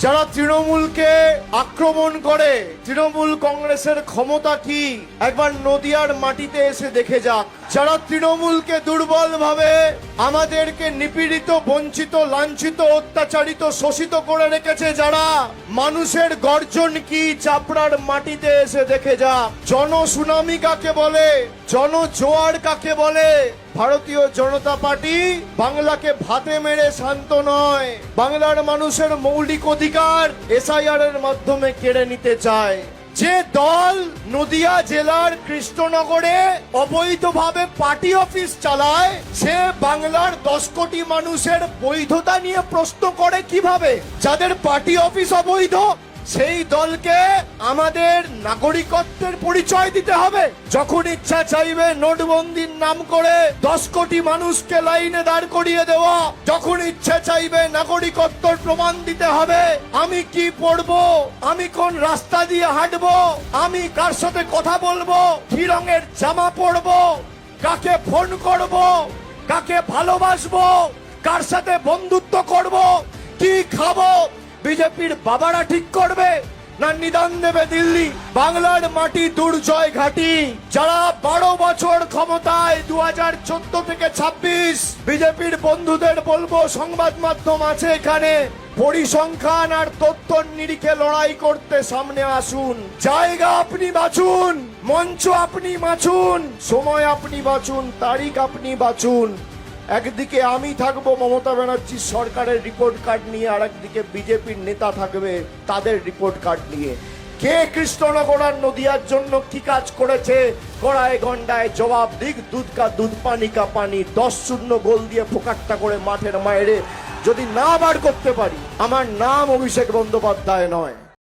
যারা তৃণমূলকে আক্রমণ করে, তৃণমূল কংগ্রেসের ক্ষমতা কি একবার নদিয়ার মাটিতে এসে দেখে যাক। যারা তৃণমূলকে দুর্বল ভাবে আমাদেরকে নিপীড়িত, বঞ্চিত, লাঞ্ছিত, অত্যাচারিত, শোষিত করে রেখেছে, যারা মানুষের গর্জন কি চাপড়ার মাটিতে এসে দেখে যাক। জনসুনামি কাকে বলে, জনজোয়ার কাকে বলে। ভারতীয় জনতা পার্টি বাংলাকে ভাতে মেরে শান্ত নয়, বাংলার মানুষের মৌলিক অধিকার এসআইআর এর মাধ্যমে কেড়ে নিতে চায়। যে দল নদিয়া জেলার কৃষ্ণনগরে অবৈধভাবে পার্টি অফিস চালায়, সে বাংলার 10 কোটি মানুষের বৈধতা নিয়ে প্রশ্ন করে কিভাবে? যাদের পার্টি অফিস অবৈধ, সেই দলকে আমাদের নাগরিকত্বের পরিচয় দিতে হবে। যখন ইচ্ছা চাইবে নোটবন্দির নাম করে 10 কোটি মানুষকে লাইনে দাঁড় করিয়ে দেওয়া, যখন ইচ্ছা চাইবে নাগরিকত্বর প্রমাণ দিতে হবে। আমি কি পড়বো, আমি কোন রাস্তা দিয়ে হাঁটবো, আমি কার সাথে কথা বলবো, কি রঙের জামা পরবো, কাকে ফোন করব, কাকে ভালোবাসবো, কার সাথে বন্ধুত্ব করব, কি খাবো, বিজেপির বাবারা ঠিক করবে না নিদান দেবে দিল্লি? বাংলার মাটি দুর্জয় ঘাটি। যারা 12 বছর ক্ষমতায়, 2014 থেকে 26, বিজেপির বন্ধুদের বলবো, সংবাদ মাধ্যম আছে এখানে, পরিসংখ্যান আর তথ্যর নিরিখে লড়াই করতে সামনে আসুন। জায়গা আপনি বাছুন, মঞ্চ আপনি বাছুন, সময় আপনি বাছুন, তারিখ আপনি বাছুন। একদিকে আমি থাকবো মমতা ব্যানার্জির সরকারের রিপোর্ট কার্ড নিয়ে, আর একদিকে বিজেপির নেতা থাকবে তাদের রিপোর্ট কার্ড নিয়ে। কে কৃষ্ণনগর আর নদিয়ার জন্য কি কাজ করেছে, গড়ায় গন্ডায় জবাব দিক। দুধ কা দুধ, পানি কা পানি। 10-0 গোল দিয়ে ফোকাট্টা করে মাঠের মায়েরে যদি না বার করতে পারি, আমার নাম অভিষেক বন্দ্যোপাধ্যায় নয়।